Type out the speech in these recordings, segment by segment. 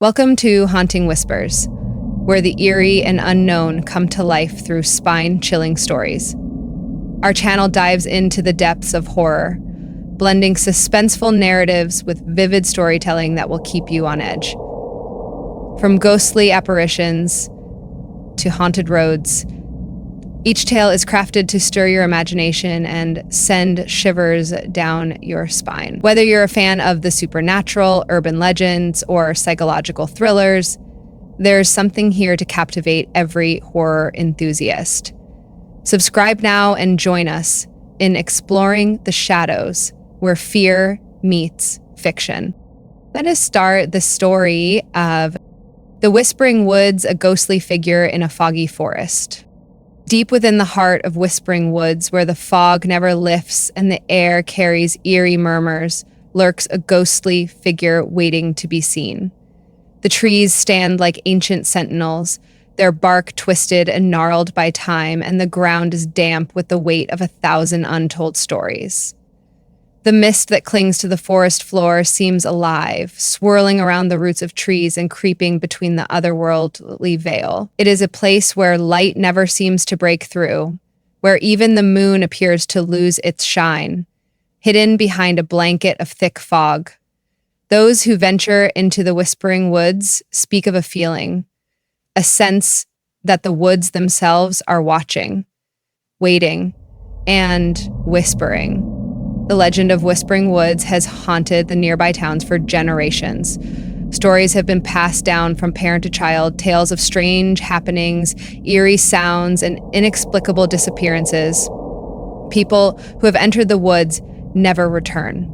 Welcome to Haunting Whispers, where the eerie and unknown come to life through spine-chilling stories. Our channel dives into the depths of horror, blending suspenseful narratives with vivid storytelling that will keep you on edge. From ghostly apparitions to haunted roads, each tale is crafted to stir your imagination and send shivers down your spine. Whether you're a fan of the supernatural, urban legends, or psychological thrillers, there's something here to captivate every horror enthusiast. Subscribe now and join us in exploring the shadows where fear meets fiction. Let us start the story of The Whispering Woods, a ghostly figure in a foggy forest. Deep within the heart of Whispering Woods, where the fog never lifts and the air carries eerie murmurs, lurks a ghostly figure waiting to be seen. The trees stand like ancient sentinels, their bark twisted and gnarled by time, and the ground is damp with the weight of 1,000 untold stories. The mist that clings to the forest floor seems alive, swirling around the roots of trees and creeping between the otherworldly veil. It is a place where light never seems to break through, where even the moon appears to lose its shine, hidden behind a blanket of thick fog. Those who venture into the Whispering Woods speak of a feeling, a sense that the woods themselves are watching, waiting, and whispering. The legend of Whispering Woods has haunted the nearby towns for generations. Stories have been passed down from parent to child, tales of strange happenings, eerie sounds, and inexplicable disappearances. People who have entered the woods never return,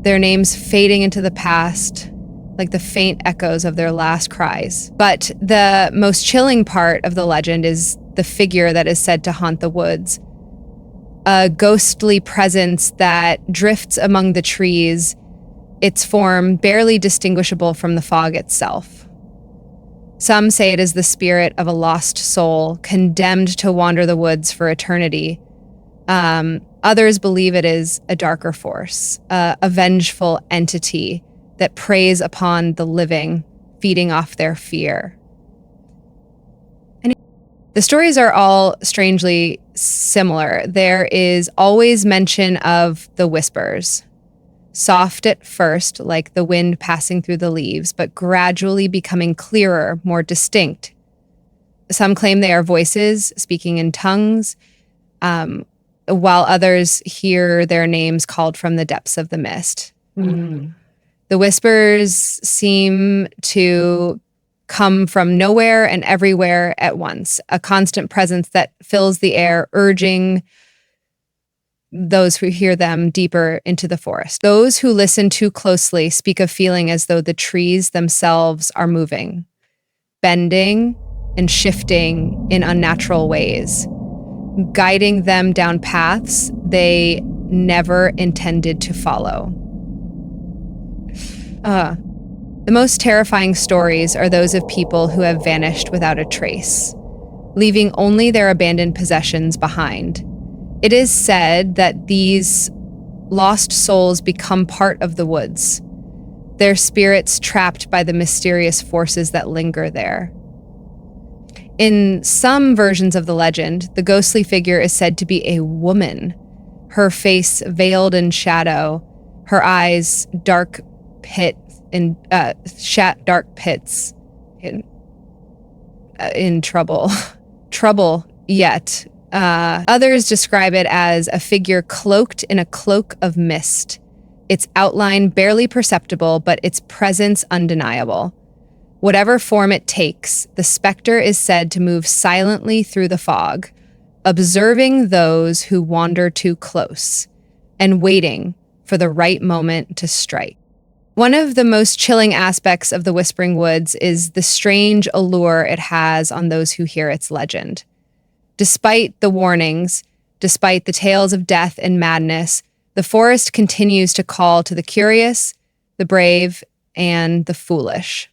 their names fading into the past like the faint echoes of their last cries. But the most chilling part of the legend is the figure that is said to haunt the woods. A ghostly presence that drifts among the trees, its form barely distinguishable from the fog itself. Some say it is the spirit of a lost soul, condemned to wander the woods for eternity. Others believe it is a darker force, a vengeful entity that preys upon the living, feeding off their fear. The stories are all strangely similar. There is always mention of the whispers, soft at first, like the wind passing through the leaves, but gradually becoming clearer, more distinct. Some claim they are voices speaking in tongues, while others hear their names called from the depths of the mist. Mm. The whispers seem to come from nowhere and everywhere at once, a constant presence that fills the air, urging those who hear them deeper into the forest. Those who listen too closely speak of feeling as though the trees themselves are moving, bending and shifting in unnatural ways, guiding them down paths they never intended to follow. The most terrifying stories are those of people who have vanished without a trace, leaving only their abandoned possessions behind. It is said that these lost souls become part of the woods, their spirits trapped by the mysterious forces that linger there. In some versions of the legend, the ghostly figure is said to be a woman, her face veiled in shadow, her eyes dark pits in trouble yet. Others describe it as a figure cloaked in a cloak of mist, its outline barely perceptible, but its presence undeniable. Whatever form it takes, the specter is said to move silently through the fog, observing those who wander too close and waiting for the right moment to strike. One of the most chilling aspects of the Whispering Woods is the strange allure it has on those who hear its legend. Despite the warnings, despite the tales of death and madness, the forest continues to call to the curious, the brave, and the foolish.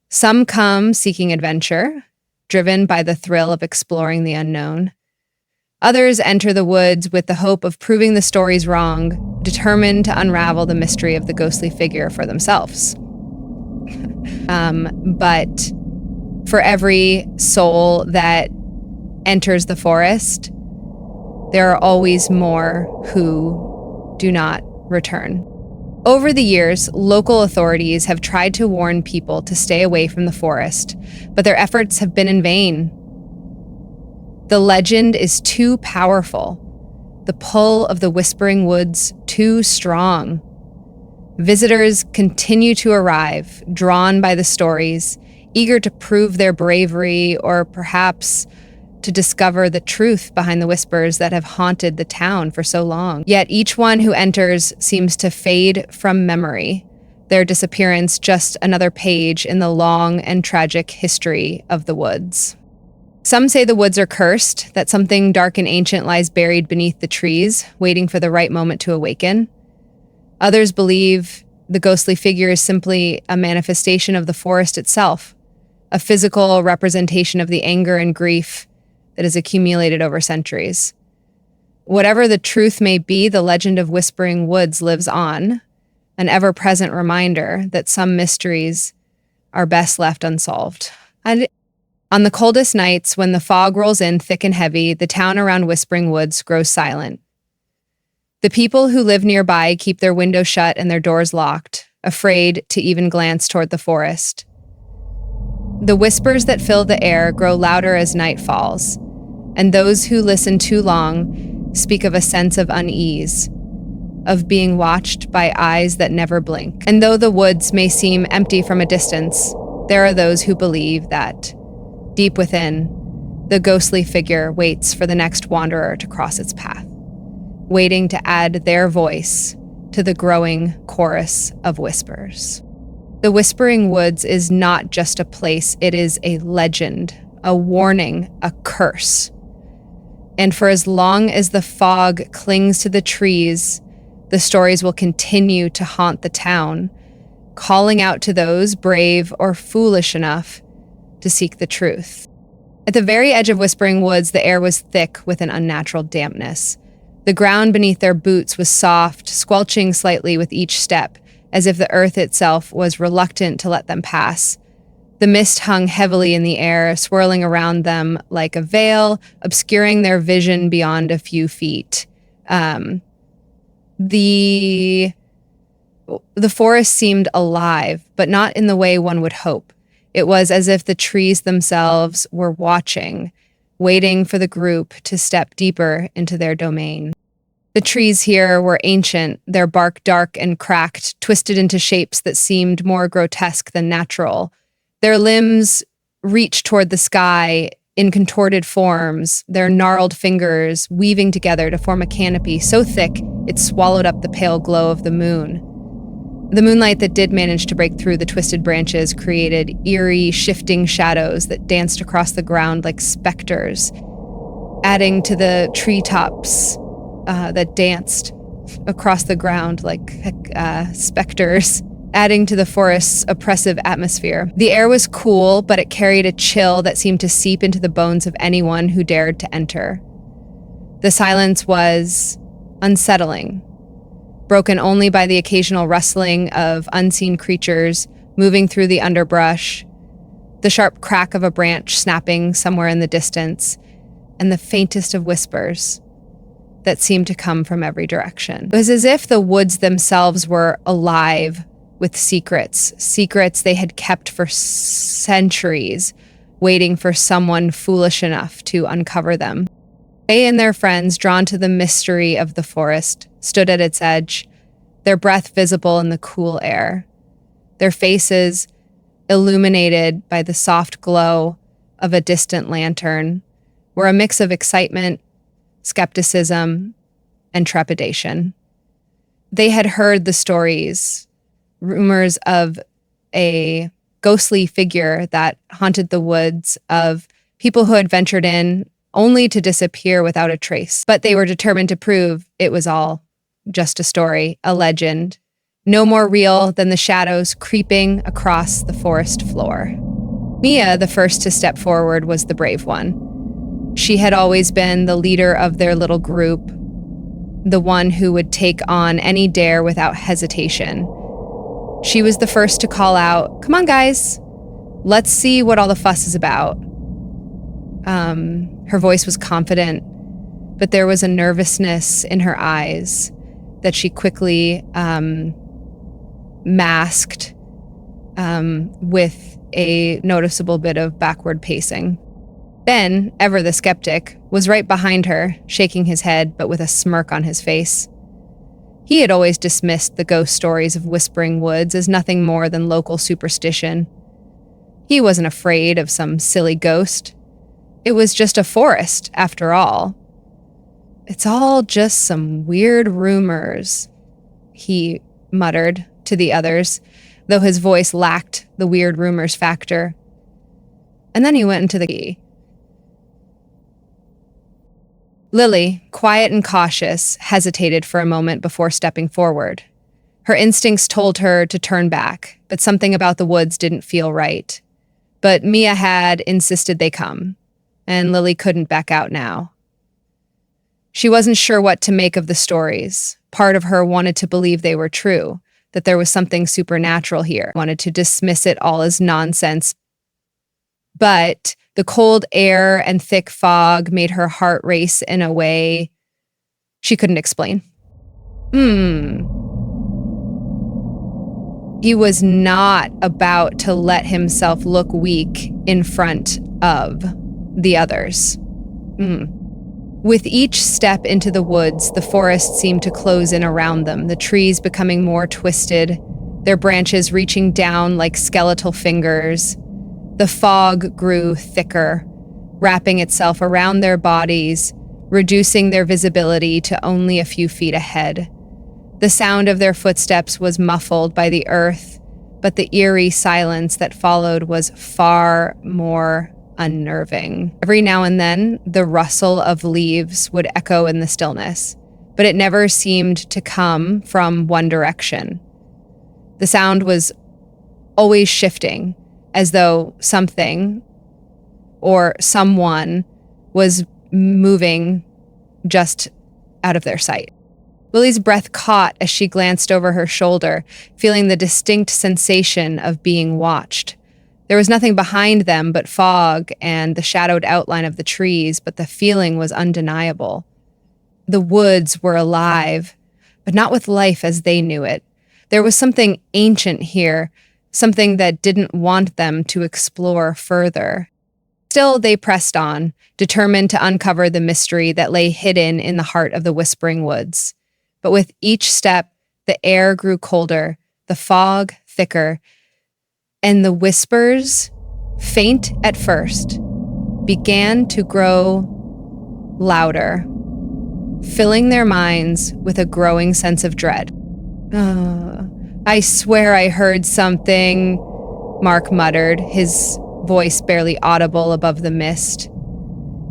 Some come seeking adventure, driven by the thrill of exploring the unknown. Others enter the woods with the hope of proving the stories wrong, determined to unravel the mystery of the ghostly figure for themselves. But for every soul that enters the forest, there are always more who do not return. Over the years, local authorities have tried to warn people to stay away from the forest, but their efforts have been in vain. The legend is too powerful, the pull of the Whispering Woods too strong. Visitors continue to arrive, drawn by the stories, eager to prove their bravery or perhaps to discover the truth behind the whispers that have haunted the town for so long. Yet each one who enters seems to fade from memory, their disappearance just another page in the long and tragic history of the woods. Some say the woods are cursed, that something dark and ancient lies buried beneath the trees, waiting for the right moment to awaken. Others believe the ghostly figure is simply a manifestation of the forest itself, a physical representation of the anger and grief that has accumulated over centuries. Whatever the truth may be, the legend of Whispering Woods lives on, an ever-present reminder that some mysteries are best left unsolved. And on the coldest nights, when the fog rolls in thick and heavy, the town around Whispering Woods grows silent. The people who live nearby keep their windows shut and their doors locked, afraid to even glance toward the forest. The whispers that fill the air grow louder as night falls, and those who listen too long speak of a sense of unease, of being watched by eyes that never blink. And though the woods may seem empty from a distance, there are those who believe that, deep within, the ghostly figure waits for the next wanderer to cross its path, waiting to add their voice to the growing chorus of whispers. The Whispering Woods is not just a place, it is a legend, a warning, a curse. And for as long as the fog clings to the trees, the stories will continue to haunt the town, calling out to those brave or foolish enough to seek the truth. At the very edge of Whispering Woods, the air was thick with an unnatural dampness. The ground beneath their boots was soft, squelching slightly with each step, as if the earth itself was reluctant to let them pass. The mist hung heavily in the air, swirling around them like a veil, obscuring their vision beyond a few feet. The forest seemed alive, but not in the way one would hope. It was as if the trees themselves were watching, waiting for the group to step deeper into their domain. The trees here were ancient, their bark dark and cracked, twisted into shapes that seemed more grotesque than natural. Their limbs reached toward the sky in contorted forms, their gnarled fingers weaving together to form a canopy so thick it swallowed up the pale glow of the moon. The moonlight that did manage to break through the twisted branches created eerie, shifting shadows that danced across the ground like specters, adding to the treetops that danced across the ground like specters, adding to the forest's oppressive atmosphere. The air was cool, but it carried a chill that seemed to seep into the bones of anyone who dared to enter. The silence was unsettling, broken only by the occasional rustling of unseen creatures moving through the underbrush, the sharp crack of a branch snapping somewhere in the distance, and the faintest of whispers that seemed to come from every direction. It was as if the woods themselves were alive with secrets they had kept for centuries, waiting for someone foolish enough to uncover them. They and their friends, drawn to the mystery of the forest, stood at its edge, their breath visible in the cool air, their faces illuminated by the soft glow of a distant lantern, were a mix of excitement, skepticism, and trepidation. They had heard the stories, rumors of a ghostly figure that haunted the woods, of people who had ventured in only to disappear without a trace. But they were determined to prove it was all just a story, a legend, no more real than the shadows creeping across the forest floor. Mia, the first to step forward, was the brave one. She had always been the leader of their little group, the one who would take on any dare without hesitation. She was the first to call out, "Come on, guys. Let's see what all the fuss is about." Her voice was confident, but there was a nervousness in her eyes that she quickly masked with a noticeable bit of backward pacing. Ben, ever the skeptic, was right behind her, shaking his head but with a smirk on his face. He had always dismissed the ghost stories of Whispering Woods as nothing more than local superstition. He wasn't afraid of some silly ghost. It was just a forest, after all. "It's all just some weird rumors," he muttered to the others, though his voice lacked the weird rumors factor. And then he went into the key. Lily, quiet and cautious, hesitated for a moment before stepping forward. Her instincts told her to turn back, but something about the woods didn't feel right. But Mia had insisted they come, and Lily couldn't back out now. She wasn't sure what to make of the stories. Part of her wanted to believe they were true, that there was something supernatural here, wanted to dismiss it all as nonsense. But the cold air and thick fog made her heart race in a way she couldn't explain. He was not about to let himself look weak in front of the others. With each step into the woods, the forest seemed to close in around them, the trees becoming more twisted, their branches reaching down like skeletal fingers. The fog grew thicker, wrapping itself around their bodies, reducing their visibility to only a few feet ahead. The sound of their footsteps was muffled by the earth, but the eerie silence that followed was far more unnerving. Every now and then, the rustle of leaves would echo in the stillness, but it never seemed to come from one direction. The sound was always shifting, as though something or someone was moving just out of their sight. Lily's breath caught as she glanced over her shoulder, feeling the distinct sensation of being watched. There was nothing behind them but fog and the shadowed outline of the trees, but the feeling was undeniable. The woods were alive, but not with life as they knew it. There was something ancient here, something that didn't want them to explore further. Still, they pressed on, determined to uncover the mystery that lay hidden in the heart of the Whispering Woods. But with each step, the air grew colder, the fog thicker, and the whispers, faint at first, began to grow louder, filling their minds with a growing sense of dread. "I swear I heard something," Mark muttered, his voice barely audible above the mist.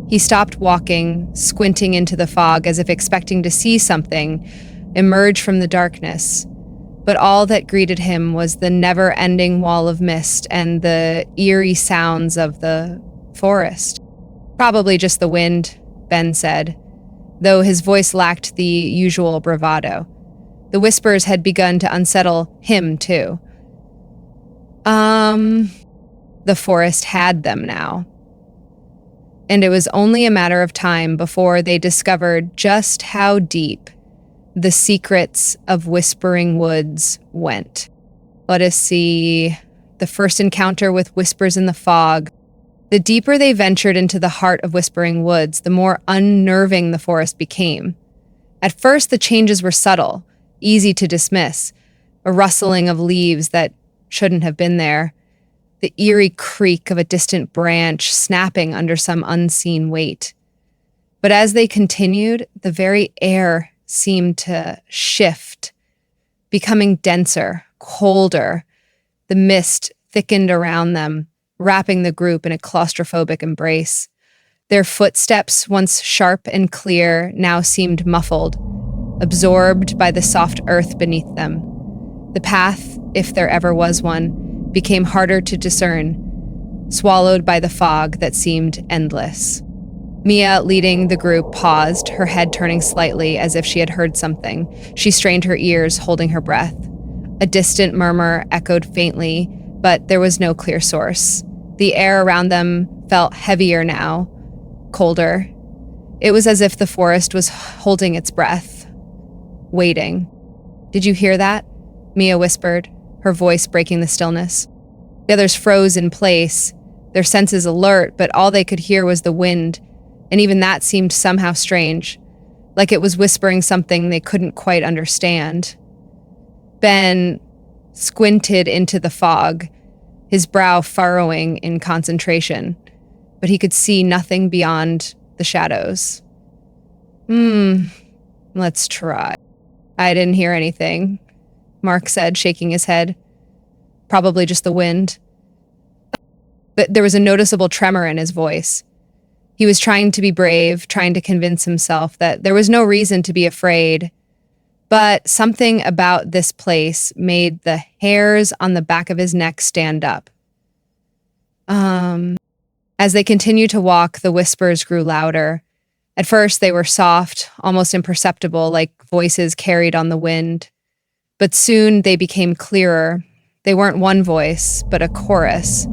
He stopped walking, squinting into the fog as if expecting to see something emerge from the darkness. But all that greeted him was the never-ending wall of mist and the eerie sounds of the forest. "Probably just the wind," Ben said, though his voice lacked the usual bravado. The whispers had begun to unsettle him, too. The forest had them now. And it was only a matter of time before they discovered just how deep the secrets of Whispering Woods went. Let us see. The first encounter with whispers in the fog. The deeper they ventured into the heart of Whispering Woods, the more unnerving the forest became. At first, the changes were subtle, easy to dismiss. A rustling of leaves that shouldn't have been there. The eerie creak of a distant branch snapping under some unseen weight. But as they continued, the very air seemed to shift, becoming denser, colder. The mist thickened around them, wrapping the group in a claustrophobic embrace. Their footsteps, once sharp and clear, now seemed muffled, absorbed by the soft earth beneath them. The path, if there ever was one, became harder to discern, swallowed by the fog that seemed endless. Mia, leading the group, paused, her head turning slightly as if she had heard something. She strained her ears, holding her breath. A distant murmur echoed faintly, but there was no clear source. The air around them felt heavier now, colder. It was as if the forest was holding its breath, waiting. "Did you hear that?" Mia whispered, her voice breaking the stillness. The others froze in place, their senses alert, but all they could hear was the wind, and even that seemed somehow strange, like it was whispering something they couldn't quite understand. Ben squinted into the fog, his brow furrowing in concentration, but he could see nothing beyond the shadows. Let's try. "I didn't hear anything," Mark said, shaking his head. "Probably just the wind." But there was a noticeable tremor in his voice. He was trying to be brave, trying to convince himself that there was no reason to be afraid. But something about this place made the hairs on the back of his neck stand up. As they continued to walk, the whispers grew louder. At first, they were soft, almost imperceptible, like voices carried on the wind. But soon they became clearer. They weren't one voice, but a chorus.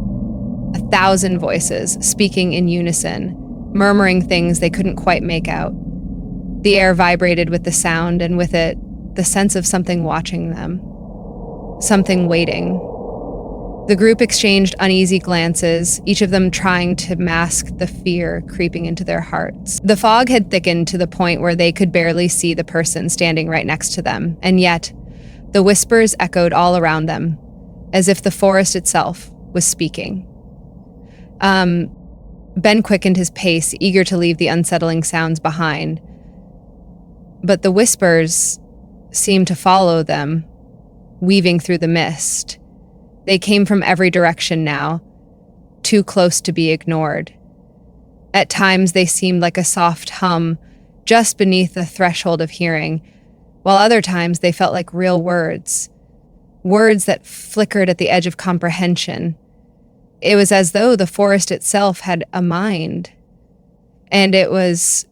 1,000 voices speaking in unison, murmuring things they couldn't quite make out. The air vibrated with the sound, and with it, the sense of something watching them. Something waiting. The group exchanged uneasy glances, each of them trying to mask the fear creeping into their hearts. The fog had thickened to the point where they could barely see the person standing right next to them, and yet, the whispers echoed all around them, as if the forest itself was speaking. Ben quickened his pace, eager to leave the unsettling sounds behind. But the whispers seemed to follow them, weaving through the mist. They came from every direction now, too close to be ignored. At times they seemed like a soft hum, just beneath the threshold of hearing, while other times they felt like real words. Words that flickered at the edge of comprehension. It was as though the forest itself had a mind, and it was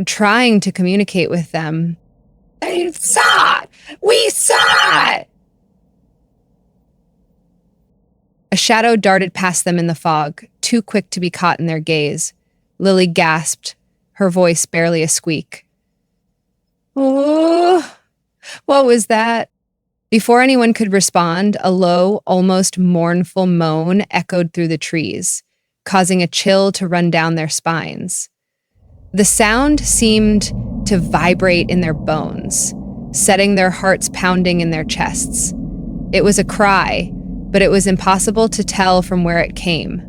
trying to communicate with them. "I saw it! We saw it!" A shadow darted past them in the fog, too quick to be caught in their gaze. Lily gasped, her voice barely a squeak. "Oh, what was that?" Before anyone could respond, a low, almost mournful moan echoed through the trees, causing a chill to run down their spines. The sound seemed to vibrate in their bones, setting their hearts pounding in their chests. It was a cry, but it was impossible to tell from where it came.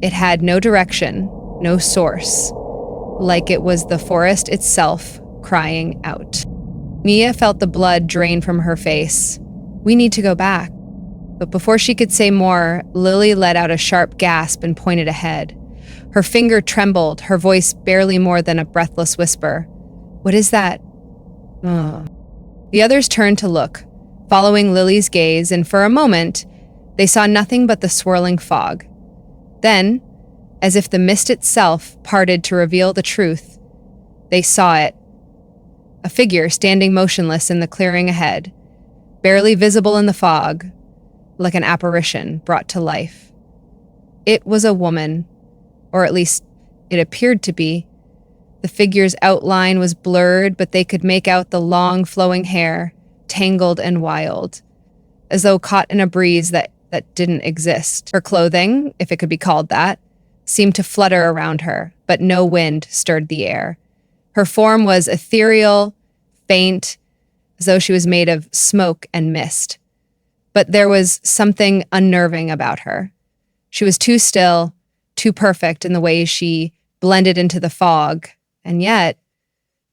It had no direction, no source, like it was the forest itself crying out. Mia felt the blood drain from her face. "We need to go back." But before she could say more, Lily let out a sharp gasp and pointed ahead. Her finger trembled, her voice barely more than a breathless whisper. "What is that?" "Oh." The others turned to look, following Lily's gaze, and for a moment, they saw nothing but the swirling fog. Then, as if the mist itself parted to reveal the truth, they saw it. A figure standing motionless in the clearing ahead, barely visible in the fog, like an apparition brought to life. It was a woman, or at least it appeared to be. The figure's outline was blurred, but they could make out the long flowing hair, tangled and wild, as though caught in a breeze that didn't exist. Her clothing, if it could be called that, seemed to flutter around her, but no wind stirred the air. Her form was ethereal, faint, as though she was made of smoke and mist. But there was something unnerving about her. She was too still, too perfect in the way she blended into the fog, and yet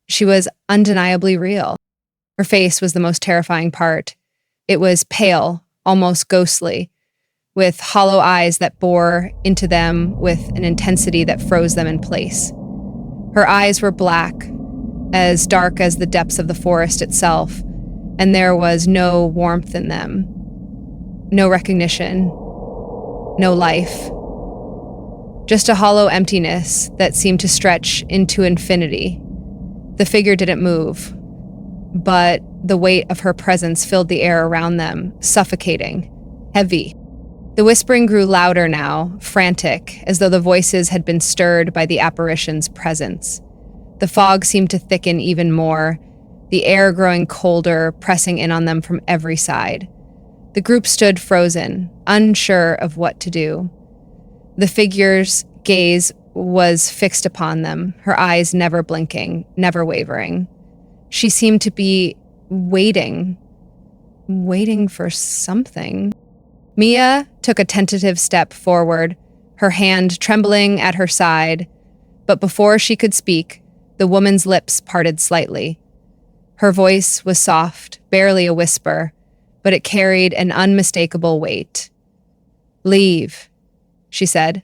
she was undeniably real. Her face was the most terrifying part. It was pale, almost ghostly, with hollow eyes that bore into them with an intensity that froze them in place. Her eyes were black, as dark as the depths of the forest itself, and there was no warmth in them, no recognition, no life. Just a hollow emptiness that seemed to stretch into infinity. The figure didn't move, but the weight of her presence filled the air around them, suffocating, heavy. The whispering grew louder now, frantic, as though the voices had been stirred by the apparition's presence. The fog seemed to thicken even more, the air growing colder, pressing in on them from every side. The group stood frozen, unsure of what to do. The figure's gaze was fixed upon them, her eyes never blinking, never wavering. She seemed to be waiting for something. Mia took a tentative step forward, her hand trembling at her side, but before she could speak, the woman's lips parted slightly. Her voice was soft, barely a whisper, but it carried an unmistakable weight. "Leave," she said.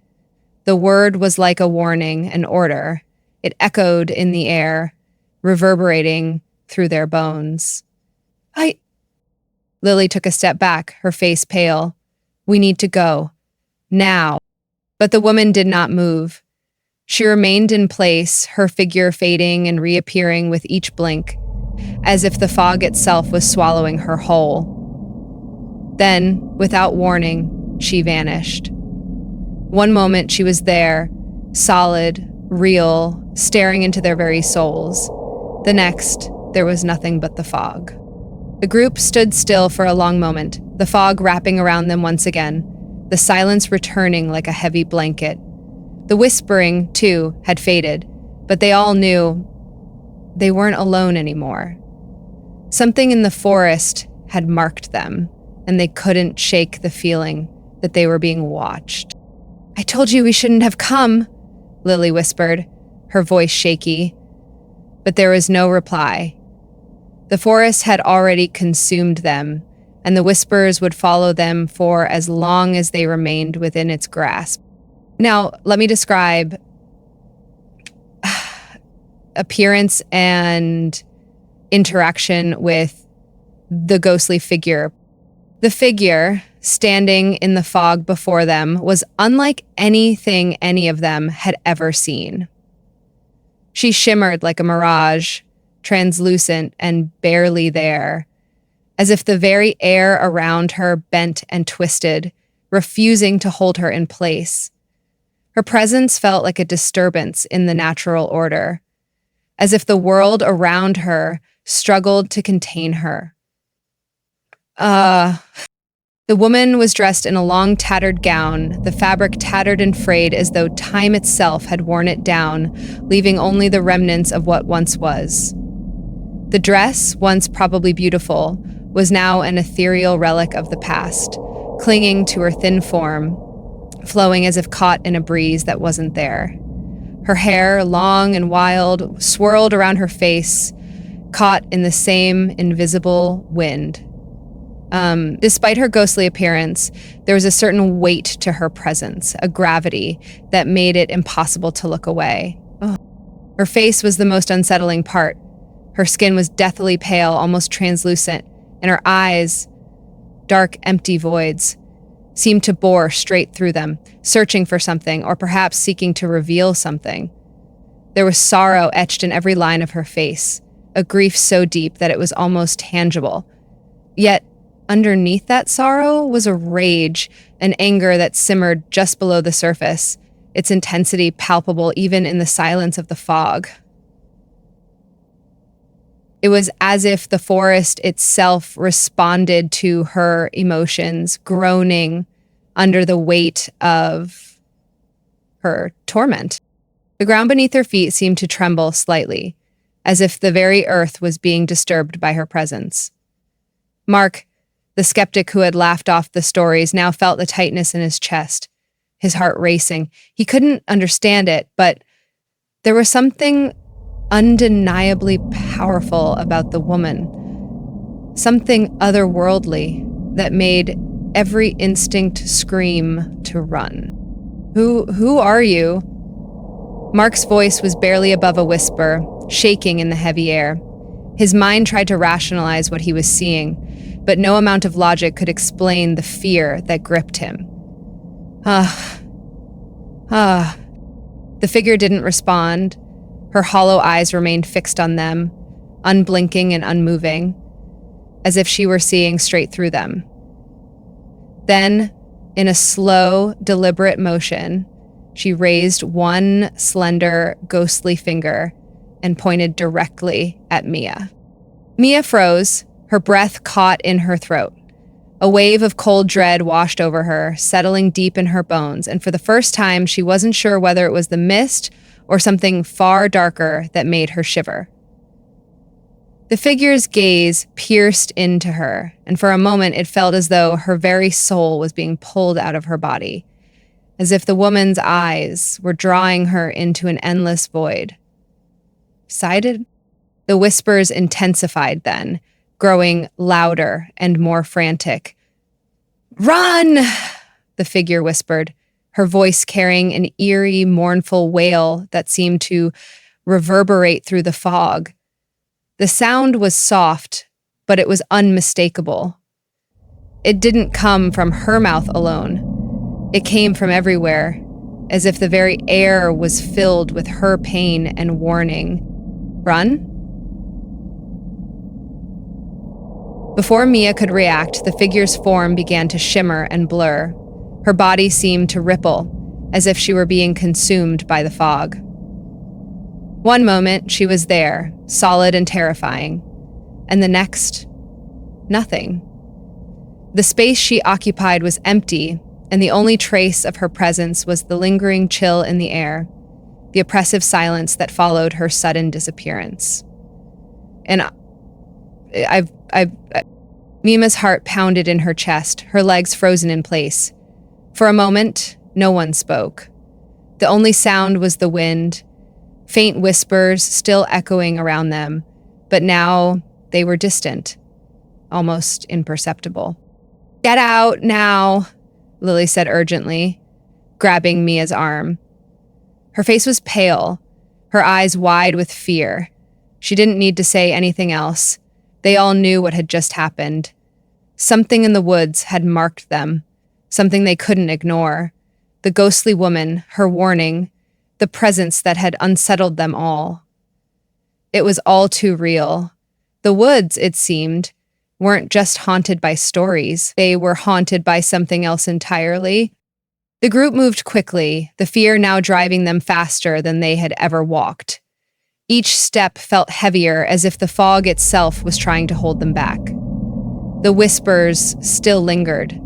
The word was like a warning, an order. It echoed in the air, reverberating through their bones. Lily took a step back, her face pale. "We need to go. Now." But the woman did not move. She remained in place, her figure fading and reappearing with each blink, as if the fog itself was swallowing her whole. Then, without warning, she vanished. One moment she was there, solid, real, staring into their very souls. The next, there was nothing but the fog. The group stood still for a long moment, the fog wrapping around them once again, the silence returning like a heavy blanket. The whispering, too, had faded, but they all knew they weren't alone anymore. Something in the forest had marked them, and they couldn't shake the feeling that they were being watched. "I told you we shouldn't have come," Lily whispered, her voice shaky. But there was no reply. The forest had already consumed them, and the whispers would follow them for as long as they remained within its grasp. Now, let me describe appearance and interaction with the ghostly figure. The figure, standing in the fog before them, was unlike anything any of them had ever seen. She shimmered like a mirage, translucent and barely there, as if the very air around her bent and twisted, refusing to hold her in place. Her presence felt like a disturbance in the natural order, as if the world around her struggled to contain her. The woman was dressed in a long, tattered gown, the fabric tattered and frayed as though time itself had worn it down, leaving only the remnants of what once was. The dress, once probably beautiful, was now an ethereal relic of the past, clinging to her thin form, flowing as if caught in a breeze that wasn't there. Her hair, long and wild, swirled around her face, caught in the same invisible wind. Despite her ghostly appearance, there was a certain weight to her presence, a gravity that made it impossible to look away. Her face was the most unsettling part. Her skin was deathly pale, almost translucent, and her eyes, dark, empty voids, seemed to bore straight through them, searching for something, or perhaps seeking to reveal something. There was sorrow etched in every line of her face, a grief so deep that it was almost tangible. Yet, underneath that sorrow was a rage, an anger that simmered just below the surface, its intensity palpable even in the silence of the fog. It was as if the forest itself responded to her emotions, groaning under the weight of her torment. The ground beneath her feet seemed to tremble slightly, as if the very earth was being disturbed by her presence. Mark, the skeptic who had laughed off the stories, now felt the tightness in his chest, his heart racing. He couldn't understand it, but there was something undeniably powerful about the woman, something otherworldly that made every instinct scream to run. Who are you?" Mark's voice was barely above a whisper, shaking in the heavy air. His mind tried to rationalize what he was seeing, but no amount of logic could explain the fear that gripped him. The figure didn't respond. Her hollow eyes remained fixed on them, unblinking and unmoving. as if she were seeing straight through them. Then, in a slow, deliberate motion, she raised one slender, ghostly finger and pointed directly at Mia. Mia froze, her breath caught in her throat. A wave of cold dread washed over her, settling deep in her bones, and for the first time, she wasn't sure whether it was the mist or something far darker that made her shiver. The figure's gaze pierced into her, and for a moment it felt as though her very soul was being pulled out of her body, as if the woman's eyes were drawing her into an endless void. Excited? The whispers intensified then, growing louder and more frantic. "Run!" the figure whispered, her voice carrying an eerie, mournful wail that seemed to reverberate through the fog. The sound was soft, but it was unmistakable. It didn't come from her mouth alone. It came from everywhere, as if the very air was filled with her pain and warning. Run? Before Mia could react, the figure's form began to shimmer and blur. Her body seemed to ripple, as if she were being consumed by the fog. One moment, she was there, solid and terrifying, and the next, nothing. The space she occupied was empty, and the only trace of her presence was the lingering chill in the air, the oppressive silence that followed her sudden disappearance. And Mima's heart pounded in her chest, her legs frozen in place. For a moment, no one spoke. The only sound was the wind, faint whispers still echoing around them, but now they were distant, almost imperceptible. "Get out now," Lily said urgently, grabbing Mia's arm. Her face was pale, her eyes wide with fear. She didn't need to say anything else. They all knew what had just happened. Something in the woods had marked them, something they couldn't ignore. The ghostly woman, her warning, the presence that had unsettled them all. It was all too real. The woods, it seemed, weren't just haunted by stories. They were haunted by something else entirely. The group moved quickly, the fear now driving them faster than they had ever walked. Each step felt heavier, as if the fog itself was trying to hold them back. The whispers still lingered,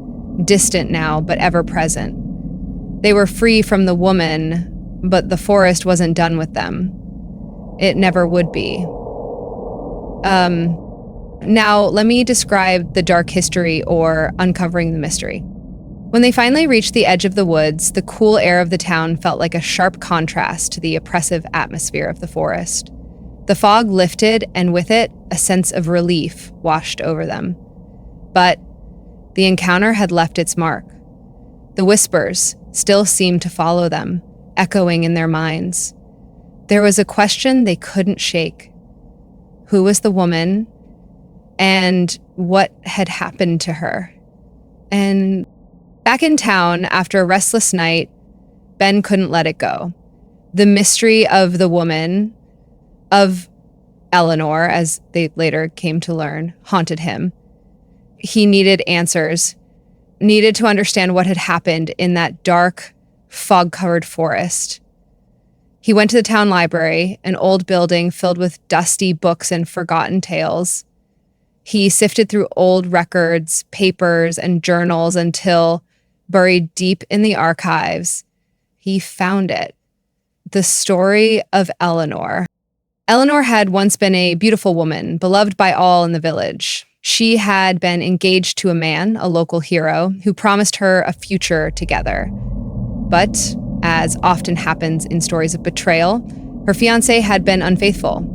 distant now, but ever present. They were free from the woman, but the forest wasn't done with them. It never would be. Now, let me describe the dark history or uncovering the mystery. When they finally reached the edge of the woods, the cool air of the town felt like a sharp contrast to the oppressive atmosphere of the forest. The fog lifted, and with it, a sense of relief washed over them. But the encounter had left its mark. The whispers still seemed to follow them, echoing in their minds. There was a question they couldn't shake. Who was the woman, and what had happened to her? And back in town, after a restless night, Ben couldn't let it go. The mystery of the woman, of Eleanor, as they later came to learn, haunted him. He needed answers, needed to understand what had happened in that dark, fog-covered forest. He went to the town library, an old building filled with dusty books and forgotten tales. He sifted through old records, papers, and journals until, buried deep in the archives, he found it. The story of Eleanor. Eleanor had once been a beautiful woman, beloved by all in the village. She had been engaged to a man, a local hero, who promised her a future together. But, as often happens in stories of betrayal, her fiancé had been unfaithful.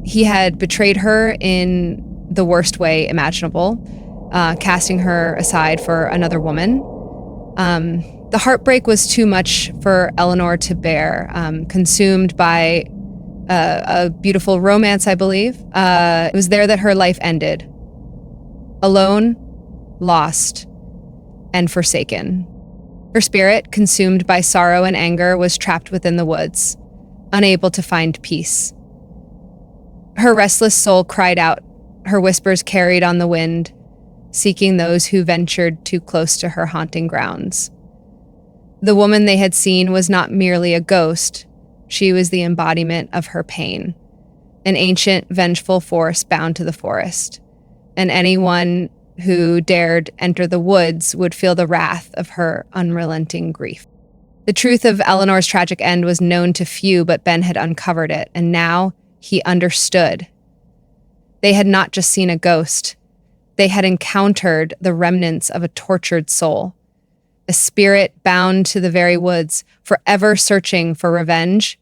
He had betrayed her in the worst way imaginable, casting her aside for another woman. The heartbreak was too much for Eleanor to bear, consumed by a beautiful romance, I believe. It was there that her life ended. Alone, lost, and forsaken. Her spirit, consumed by sorrow and anger, was trapped within the woods, unable to find peace. Her restless soul cried out, her whispers carried on the wind, seeking those who ventured too close to her haunting grounds. The woman they had seen was not merely a ghost, she was the embodiment of her pain, an ancient, vengeful force bound to the forest, and anyone who dared enter the woods would feel the wrath of her unrelenting grief. The truth of Eleanor's tragic end was known to few, but Ben had uncovered it, and now he understood. They had not just seen a ghost. They had encountered the remnants of a tortured soul, a spirit bound to the very woods, forever searching for revenge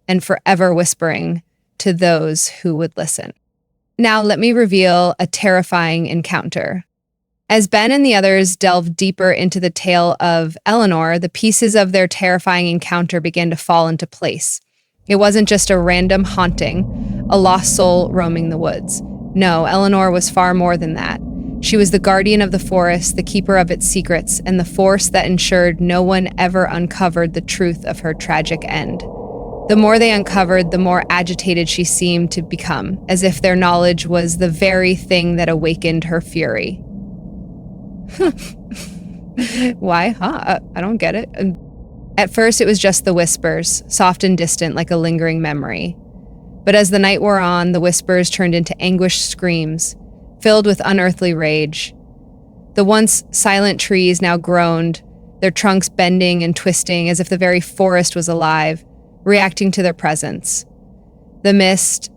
and forever whispering to those who would listen. Now let me reveal a terrifying encounter. As Ben and the others delved deeper into the tale of Eleanor, the pieces of their terrifying encounter began to fall into place. It wasn't just a random haunting, a lost soul roaming the woods. No, Eleanor was far more than that. She was the guardian of the forest, the keeper of its secrets, and the force that ensured no one ever uncovered the truth of her tragic end. The more they uncovered, the more agitated she seemed to become, as if their knowledge was the very thing that awakened her fury. Why? I don't get it. At first, it was just the whispers, soft and distant like a lingering memory. But as the night wore on, the whispers turned into anguished screams, filled with unearthly rage. The once silent trees now groaned, their trunks bending and twisting as if the very forest was alive, reacting to their presence. The mist,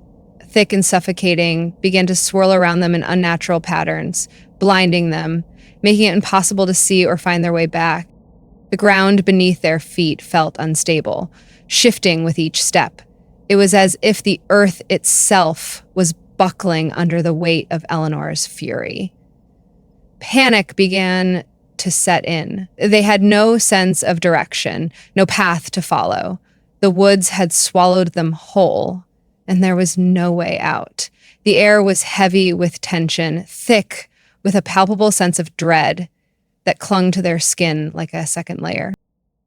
thick and suffocating, began to swirl around them in unnatural patterns, blinding them, making it impossible to see or find their way back. The ground beneath their feet felt unstable, shifting with each step. It was as if the earth itself was buckling under the weight of Eleanor's fury. Panic began to set in. They had no sense of direction, no path to follow. The woods had swallowed them whole, and there was no way out. The air was heavy with tension, thick with a palpable sense of dread that clung to their skin like a second layer.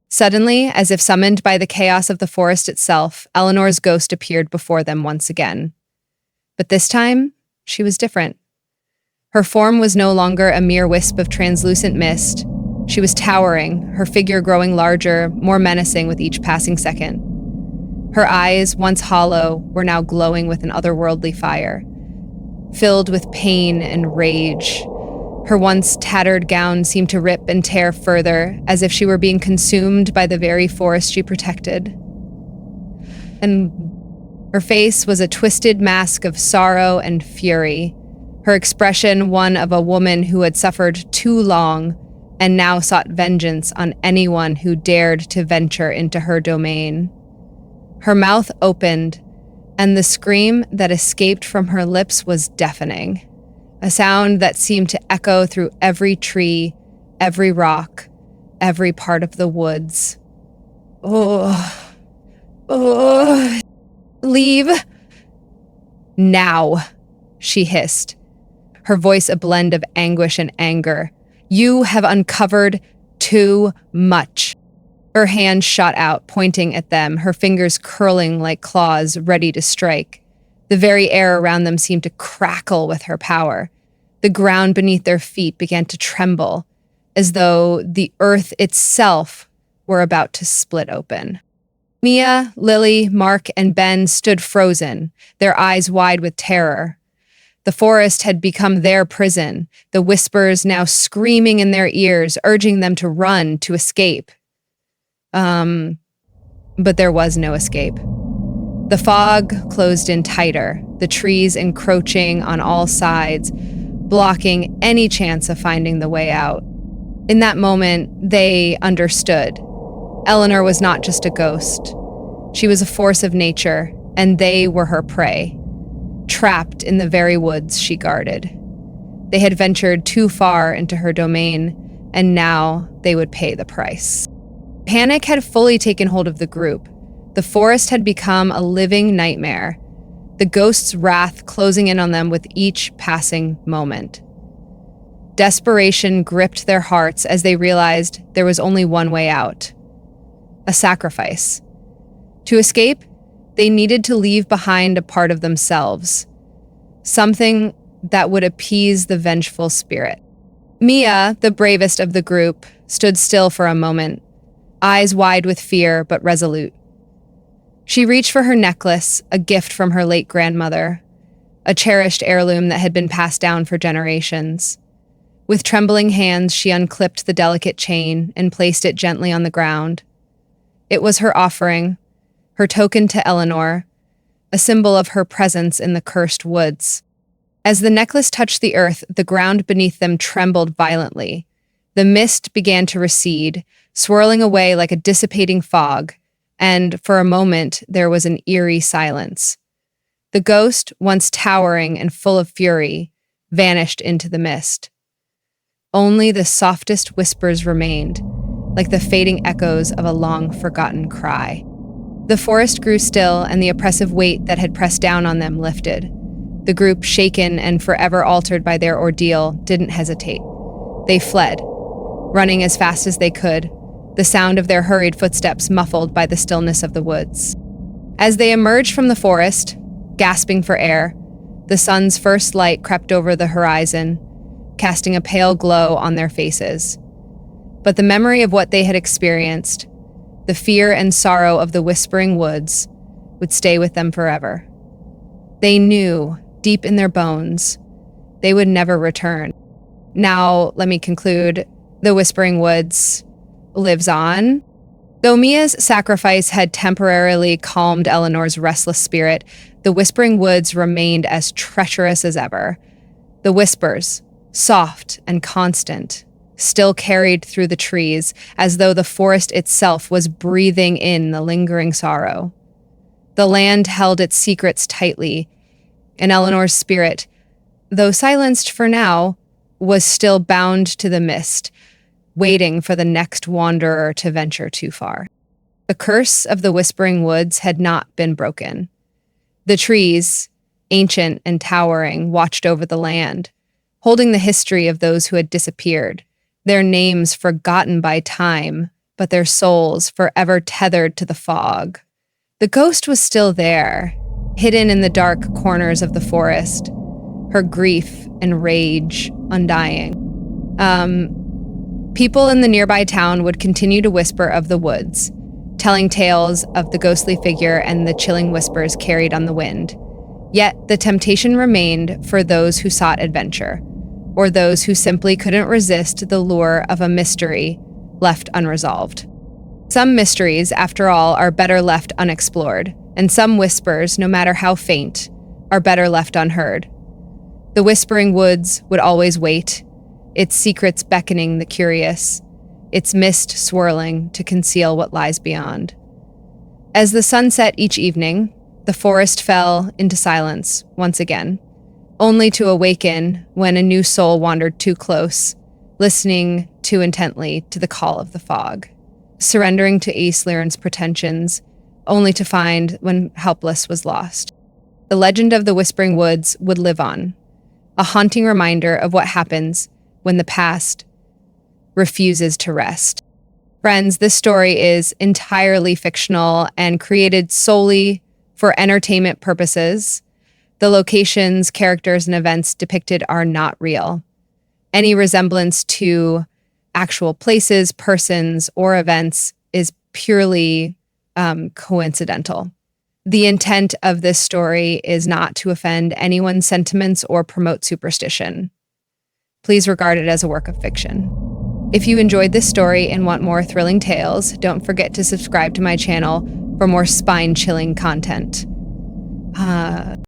Suddenly, as if summoned by the chaos of the forest itself, Eleanor's ghost appeared before them once again. But this time, she was different. Her form was no longer a mere wisp of translucent mist. She was towering, her figure growing larger, more menacing with each passing second. Her eyes, once hollow, were now glowing with an otherworldly fire, filled with pain and rage. Her once tattered gown seemed to rip and tear further, as if she were being consumed by the very forest she protected. And her face was a twisted mask of sorrow and fury, her expression one of a woman who had suffered too long and now sought vengeance on anyone who dared to venture into her domain. Her mouth opened, and the scream that escaped from her lips was deafening, a sound that seemed to echo through every tree, every rock, every part of the woods. Oh, leave now, she hissed, her voice a blend of anguish and anger. You have uncovered too much. Her hand shot out, pointing at them, her fingers curling like claws ready to strike. The very air around them seemed to crackle with her power. The ground beneath their feet began to tremble, as though the earth itself were about to split open. Mia, Lily, Mark, and Ben stood frozen, their eyes wide with terror. The forest had become their prison, the whispers now screaming in their ears, urging them to run, to escape. But there was no escape. The fog closed in tighter, the trees encroaching on all sides, blocking any chance of finding the way out. In that moment, they understood. Eleanor was not just a ghost. She was a force of nature, and they were her prey, trapped in the very woods she guarded. They had ventured too far into her domain, and now they would pay the price. Panic had fully taken hold of the group. The forest had become a living nightmare, the ghost's wrath closing in on them with each passing moment. Desperation gripped their hearts as they realized there was only one way out: a sacrifice. To escape, they needed to leave behind a part of themselves, something that would appease the vengeful spirit. Mia, the bravest of the group, stood still for a moment, eyes wide with fear but resolute. She reached for her necklace, a gift from her late grandmother, a cherished heirloom that had been passed down for generations. With trembling hands, she unclipped the delicate chain and placed it gently on the ground. It was her offering, her token to Eleanor, a symbol of her presence in the cursed woods. As the necklace touched the earth, the ground beneath them trembled violently. The mist began to recede, swirling away like a dissipating fog, and for a moment there was an eerie silence. The ghost, once towering and full of fury, vanished into the mist. Only the softest whispers remained, like the fading echoes of a long-forgotten cry. The forest grew still, and the oppressive weight that had pressed down on them lifted. The group, shaken and forever altered by their ordeal, didn't hesitate. They fled, running as fast as they could, the sound of their hurried footsteps muffled by the stillness of the woods. As they emerged from the forest, gasping for air, the sun's first light crept over the horizon, casting a pale glow on their faces. But the memory of what they had experienced, the fear and sorrow of the whispering woods, would stay with them forever. They knew, deep in their bones, they would never return. Now, let me conclude, the Whispering Woods lives on. Though Mia's sacrifice had temporarily calmed Eleanor's restless spirit, the Whispering Woods remained as treacherous as ever. The whispers, soft and constant, still carried through the trees, as though the forest itself was breathing in the lingering sorrow. The land held its secrets tightly, and Eleanor's spirit, though silenced for now, was still bound to the mist, waiting for the next wanderer to venture too far. The curse of the Whispering Woods had not been broken. The trees, ancient and towering, watched over the land, holding the history of those who had disappeared, their names forgotten by time, but their souls forever tethered to the fog. The ghost was still there, hidden in the dark corners of the forest, her grief and rage undying. People in the nearby town would continue to whisper of the woods, telling tales of the ghostly figure and the chilling whispers carried on the wind. Yet the temptation remained for those who sought adventure, or those who simply couldn't resist the lure of a mystery left unresolved. Some mysteries, after all, are better left unexplored, and some whispers, no matter how faint, are better left unheard. The Whispering Woods would always wait, its secrets beckoning the curious, its mist swirling to conceal what lies beyond. As the sun set each evening, the forest fell into silence once again, only to awaken when a new soul wandered too close, listening too intently to the call of the fog, surrendering to Aesliern's pretensions, only to find when helpless was lost. The legend of the Whispering Woods would live on, a haunting reminder of what happens when the past refuses to rest. Friends, this story is entirely fictional and created solely for entertainment purposes. The locations, characters, and events depicted are not real. Any resemblance to actual places, persons, or events is purely coincidental. The intent of this story is not to offend anyone's sentiments or promote superstition. Please regard it as a work of fiction. If you enjoyed this story and want more thrilling tales, don't forget to subscribe to my channel for more spine-chilling content.